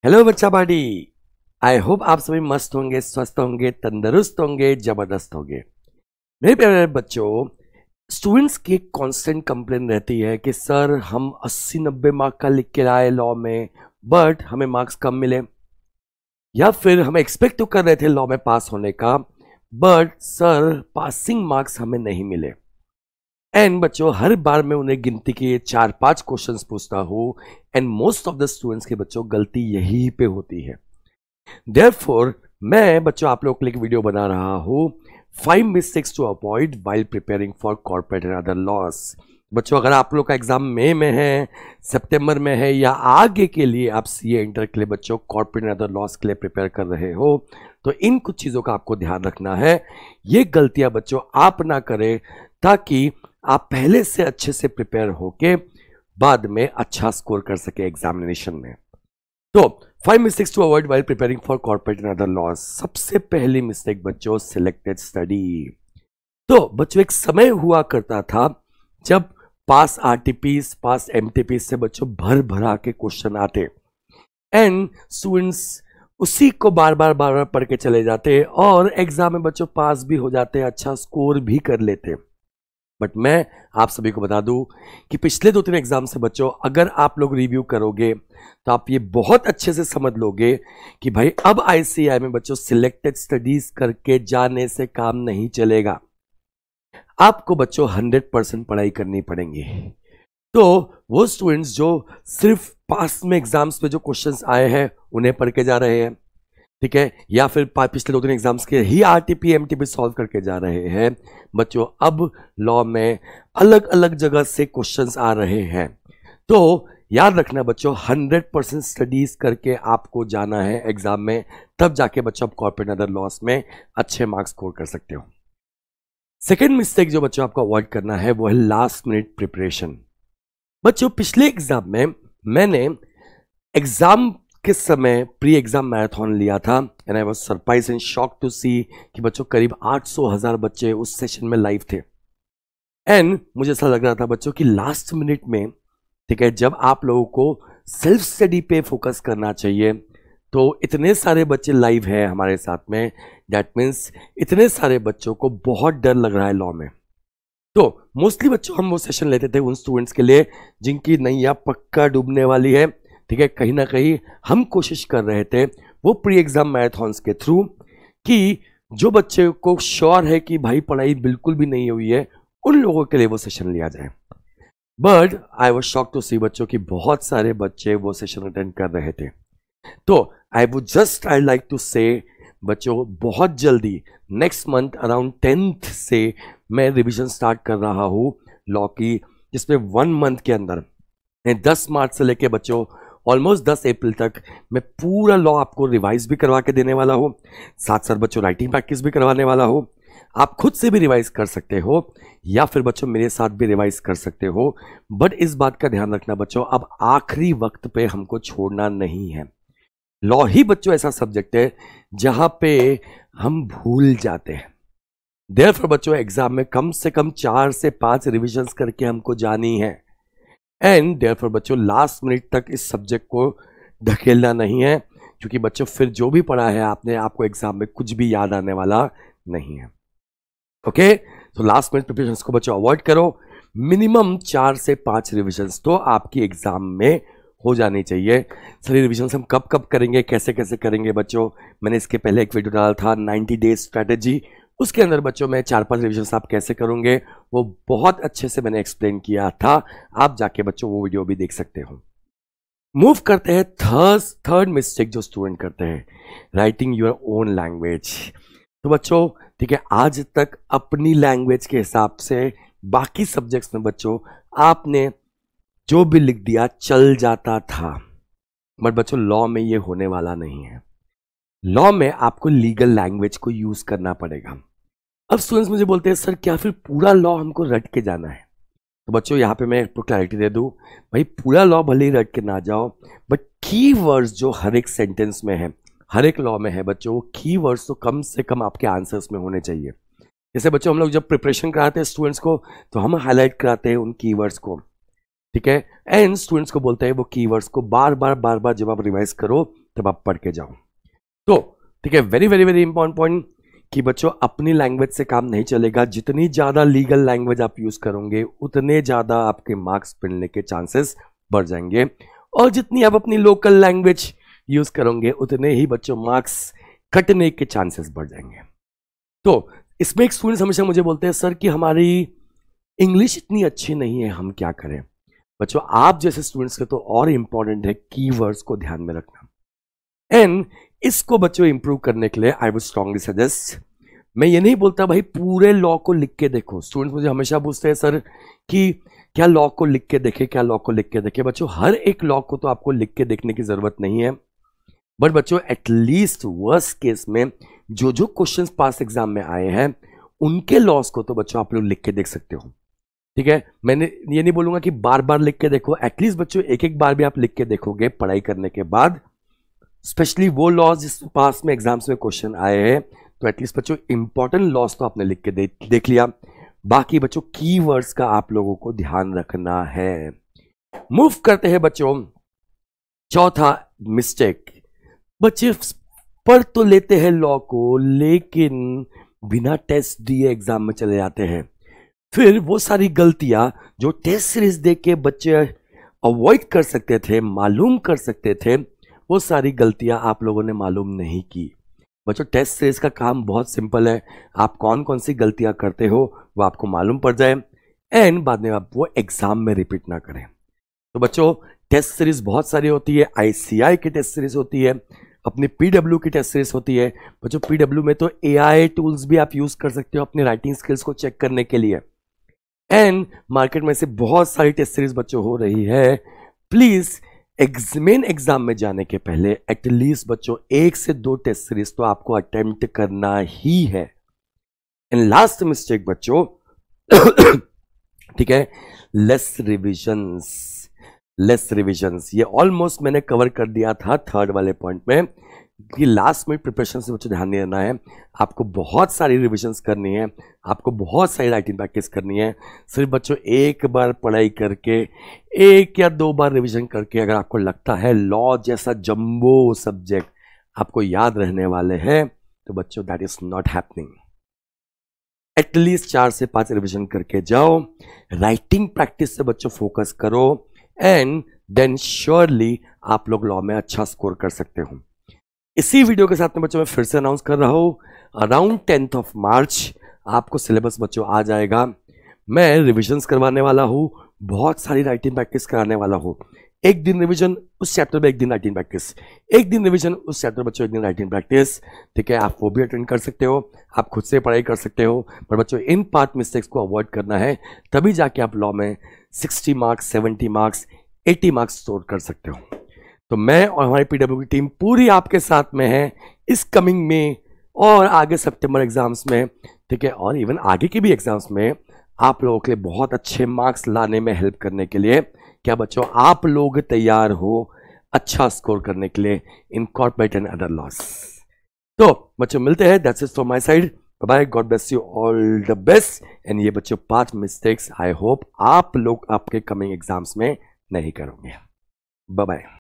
Hello बच्चा party. I hope आप सभी मस्त होंगे, स्वस्थ होंगे, तंदुरुस्त होंगे, जबरदस्त होंगे। मेरे प्यारे बच्चों, स्टूडेंट्स की एक कांस्टेंट कंप्लेन रहती है कि सर हम 80-90 मार्क का लिख के लाए लॉ में, बट हमें मार्क्स कम मिले। या फिर हम एक्सपेक्ट तो कर रहे थे लॉ में पास होने का, बट सर पासिंग मार्क्स हमें नहीं मिले। एंड बच्चों, हर बार मैं उन्हें गिनती के 4-5 क्वेश्चंस पूछता हूं, and most of the students के बच्चों गलती यहीं पे होती है। देयरफॉर मैं बच्चों आप लोगों के लिए एक वीडियो बना रहा हूं, 5 mistakes to avoid while preparing for corporate and other laws. बच्चों, अगर आप लोग का एग्जाम मई में है, सितंबर में है, या आगे के लिए आप सीए इंटर के लिए बच्चों कॉर्पोरेट एंड अदर लॉस के लिए प्रिपेयर कर रहे हो, तो इन कुछ चीजों का आपको ध्यान रखना है। ये गलतियां बच्चों आप ना करें, ताकि आप पहले से अच्छे से प्रिपेयर होके बाद में अच्छा स्कोर कर सके एग्जामिनेशन में। तो 5 mistakes to avoid while preparing for corporate and other laws. सबसे पहली मिस्टेक बच्चों, सिलेक्टेड स्टडी। तो बच्चों एक समय हुआ करता था जब पास आरटीपीस, पास एमटीपीस से बच्चों भर भरा के क्वेश्चन आते, एंड स्टूडेंट्स उसी को बार बार पढ़ के चले जाते और एग्जाम में बच्चों पास भी हो जाते, अच्छा स्कोर भी कर लेते। बट मैं आप सभी को बता दूं कि पिछले 2-3 एग्जाम से बच्चों अगर आप लोग रिव्यू करोगे तो आप ये बहुत अच्छे से समझ लोगे कि भाई अब आईसीएआई में बच्चों सिलेक्टेड स्टडीज करके जाने से काम नहीं चलेगा। आपको बच्चों 100% पढ़ाई करनी पड़ेंगी। तो वो स्टूडेंट्स जो सिर्फ पास में एग्जाम्स पे जो क्वेश्चंस आए हैं उन्हें पढ़ के जा रहे हैं, ठीक है, या फिर पिछले 2-3 एग्जाम्स के ही आरटीपी एमटीपी सॉल्व करके जा रहे हैं बच्चों, अब लॉ में अलग अलग जगह से क्वेश्चंस आ रहे हैं। तो याद रखना बच्चों, 100% स्टडीज करके आपको जाना है एग्जाम में, तब जाके बच्चों आप कॉर्पोरेट अदर लॉस में अच्छे मार्क्स स्कोर कर सकते हो। सेकेंड मिस्टेक जो बच्चों आपको अवॉइड करना है वो है लास्ट मिनट प्रिपरेशन। बच्चों पिछले एग्जाम में मैंने एग्जाम के समय प्री एग्जाम मैराथन लिया था, and I was surprise and shock to see कि बच्चों करीब 800,000 बच्चे उस सेशन में लाइव थे। एंड मुझे ऐसा लग रहा था बच्चों कि लास्ट मिनट में, ठीक है, जब आप लोगों को सेल्फ स्टडी पे फोकस करना चाहिए, तो इतने सारे बच्चे लाइव हैं हमारे साथ में, दैट मीन्स इतने सारे बच्चों को बहुत डर लग रहा है लॉ में। तो मोस्टली बच्चों हम वो सेशन लेते थे उन स्टूडेंट्स के लिए जिनकी नैया पक्का डूबने वाली है, ठीक है। कहीं ना कहीं हम कोशिश कर रहे थे वो प्री एग्जाम मैराथन्स के थ्रू कि जो बच्चे को श्योर है कि भाई पढ़ाई बिल्कुल भी नहीं हुई है, उन लोगों के लिए वो सेशन लिया जाए। But I was shocked to see बच्चों की बहुत सारे बच्चे वो सेशन अटेंड कर रहे थे। तो आई लाइक टू से बच्चों, बहुत जल्दी नेक्स्ट मंथ अराउंड 10th से मैं रिवीजन स्टार्ट कर रहा हूं लॉ की, जिसमें 1 मंथ के अंदर 10 मार्च से लेके बच्चों ऑलमोस्ट 10 अप्रैल तक मैं पूरा लॉ आपको रिवाइज भी करवा के देने वाला हूं, साथ साथ बच्चों राइटिंग प्रैक्टिस भी करवाने वाला हूं। आप खुद से भी रिवाइज कर सकते हो या फिर बच्चों मेरे साथ भी रिवाइज कर सकते हो, बट इस बात का ध्यान रखना बच्चों, अब आखिरी वक्त पे हमको छोड़ना नहीं है। लॉ ही बच्चों ऐसा सब्जेक्ट है जहां पे हम भूल जाते हैं। देयरफॉर बच्चों एग्जाम में कम से कम 4 से 5 रिविजन्स करके हमको जानी है, एंड देयरफॉर बच्चों लास्ट मिनट तक इस सब्जेक्ट को ढकेलना नहीं है, क्योंकि बच्चों फिर जो भी पढ़ा है आपने, आपको एग्जाम में कुछ भी याद आने वाला नहीं है। ओके, तो लास्ट मिनट प्रिपरेशंस को बच्चों अवॉइड करो। मिनिमम 4 से 5 रिविजन्स तो आपकी एग्जाम में हो जानी चाहिए। सारी रिविजन्स हम कब कब करेंगे, कैसे कैसे करेंगे बच्चों, मैंने इसके पहले एक वीडियो डाला था 90 डेज स्ट्रैटेजी, उसके अंदर बच्चों मैं 4-5 रिविजन्स आप कैसे करोगे वो बहुत अच्छे से मैंने एक्सप्लेन किया था, आप जाके बच्चों वो वीडियो भी देख सकते हो। मूव करते हैं थर्ड मिस्टेक जो स्टूडेंट करते हैं, राइटिंग योर ओन लैंग्वेज। तो बच्चों ठीक है, आज तक अपनी लैंग्वेज के हिसाब से बाकी सब्जेक्ट्स में बच्चों आपने जो भी लिख दिया चल जाता था, बट बच्चों लॉ में ये होने वाला नहीं है। लॉ में आपको लीगल लैंग्वेज को यूज करना पड़ेगा। अब स्टूडेंट्स मुझे बोलते हैं सर क्या फिर पूरा लॉ हमको रट के जाना है? तो बच्चों यहाँ पे मैं आपको क्लैरिटी दे दूं, भाई पूरा लॉ भले ही रट के ना जाओ, बट की वर्ड्स जो हर एक सेंटेंस में है, हर एक लॉ में है बच्चों, वो की वर्ड्स तो कम से कम आपके आंसर्स में होने चाहिए। जैसे बच्चों हम लोग जब प्रिपरेशन कराते हैं स्टूडेंट्स को, तो हम हाईलाइट कराते हैं उन कीवर्ड्स को, ठीक है, एंड स्टूडेंट्स को बोलते हैं वो कीवर्ड्स को बार बार जब आप रिवाइज करो तब आप पढ़ के जाओ। तो ठीक है, very very very important point कि बच्चों अपनी लैंग्वेज से काम नहीं चलेगा। जितनी ज्यादा लीगल लैंग्वेज आप यूज करोगे उतने ज्यादा आपके मार्क्स मिलने के चांसेस बढ़ जाएंगे, और जितनी आप अपनी लोकल लैंग्वेज यूज करोगे उतने ही बच्चों मार्क्स कटने के चांसेस बढ़ जाएंगे। तो इसमें एक स्टूडेंट हमेशा मुझे बोलते हैं सर कि हमारी इंग्लिश इतनी अच्छी नहीं है, हम क्या करें। बच्चों आप जैसे स्टूडेंट्स के तो और इंपॉर्टेंट है कीवर्ड्स को ध्यान में रखना, एंड इसको बच्चों इंप्रूव करने के लिए आई वुड स्ट्रांगली सजेस्ट, मैं ये नहीं बोलता भाई पूरे लॉ को लिख के देखो। स्टूडेंट्स मुझे हमेशा पूछते हैं सर कि क्या लॉ को लिख के देखे, क्या लॉ को लिख के देखे। बच्चों हर एक लॉ को तो आपको लिख के देखने की जरूरत नहीं है, बट बच्चों एटलीस्ट वर्स्ट केस में जो जो क्वेश्चंस पास एग्जाम में आए हैं उनके लॉस को तो बच्चों आप लोग लिख के देख सकते हो। ठीक है, मैंने ये नहीं बोलूंगा कि बार बार लिख के देखो, एटलीस्ट बच्चों एक एक बार भी आप लिख के देखोगे पढ़ाई करने के बाद, स्पेशली वो लॉस जिस पास में एग्जाम्स में क्वेश्चन आए हैं, तो एटलीस्ट बच्चों इंपॉर्टेंट लॉस तो आपने लिख के देख लिया। बाकी बच्चों कीवर्ड्स का आप लोगों को ध्यान रखना है। मूव करते हैं बच्चों चौथा मिस्टेक। बच्चे पढ़ तो लेते हैं लॉ को, लेकिन बिना टेस्ट दिए एग्जाम में चले जाते हैं। फिर वो सारी गलतियां जो टेस्ट सीरीज देख के बच्चे अवॉइड कर सकते थे, मालूम कर सकते थे, वो सारी गलतियां आप लोगों ने मालूम नहीं की। बच्चों टेस्ट सीरीज का काम बहुत सिंपल है, आप कौन कौन सी गलतियां करते हो वो आपको मालूम पड़ जाए, एंड बाद में आप वो एग्जाम में रिपीट ना करें। तो बच्चों टेस्ट सीरीज बहुत सारी होती है, आईसीआई की टेस्ट सीरीज होती है, अपनी पीडब्ल्यू की टेस्ट सीरीज होती है। बच्चों पीडब्ल्यू में तो एआई टूल्स भी आप यूज कर सकते हो अपनी राइटिंग स्किल्स को चेक करने के लिए, एंड मार्केट में से बहुत सारी टेस्ट सीरीज बच्चों हो रही है। प्लीज मेन एग्जाम में जाने के पहले एटलीस्ट बच्चों 1 से 2 टेस्ट सीरीज तो आपको अटेम्प्ट करना ही है। एंड लास्ट मिस्टेक बच्चों ठीक है, लेस रिविजन्स। ये ऑलमोस्ट मैंने कवर कर दिया था थर्ड वाले पॉइंट में कि लास्ट मिनट प्रिपरेशन से बच्चों ध्यान नहीं देना है। आपको बहुत सारी रिविजन्स करनी है, आपको बहुत सारी राइटिंग प्रैक्टिस करनी है। सिर्फ बच्चों एक बार पढ़ाई करके, 1 या 2 बार रिविजन करके अगर आपको लगता है लॉ जैसा जंबो सब्जेक्ट आपको याद रहने वाले हैं, तो बच्चों that is not happening. At least 4 से 5 रिविजन करके जाओ, राइटिंग प्रैक्टिस से बच्चों फोकस करो, एंड देन श्योरली आप लोग लॉ में अच्छा स्कोर कर सकते हो। इसी वीडियो के साथ में बच्चों मैं फिर से अनाउंस कर रहा हूं, अराउंड 10th of March आपको सिलेबस बच्चों आ जाएगा। मैं रिविजन्स करवाने वाला हूं, बहुत सारी राइटिंग प्रैक्टिस कराने वाला हूं। एक दिन रिवीजन उस चैप्टर में, एक दिन राइटिंग प्रैक्टिस, एक दिन रिवीजन उस चैप्टर बच्चों, एक दिन राइटिंग प्रैक्टिस। ठीक है, आप वो भी अटेंड कर सकते हो, आप खुद से पढ़ाई कर सकते हो, पर बच्चों इन पार्ट मिस्टेक्स को अवॉइड करना है, तभी जाके आप लॉ में 60 मार्क्स, 70 मार्क्स, 80 मार्क्स स्कोर कर सकते हो। तो मैं और हमारी पीडब्ल्यू की टीम पूरी आपके साथ में है इस कमिंग में और आगे सितंबर एग्जाम्स में। ठीक है, और इवन आगे के भी एग्जाम्स में आप लोगों के लिए बहुत अच्छे मार्क्स लाने में हेल्प करने के लिए। क्या बच्चों आप लोग तैयार हो अच्छा स्कोर करने के लिए इन कॉर्पोरेट एंड अदर लॉस? तो बच्चों मिलते हैं, that's it from my side, bye bye, God bless you, all the best. And ये बच्चों 5 मिस्टेक्स आई होप आप लोग आपके कमिंग एग्जाम्स में नहीं करोगे। Bye bye.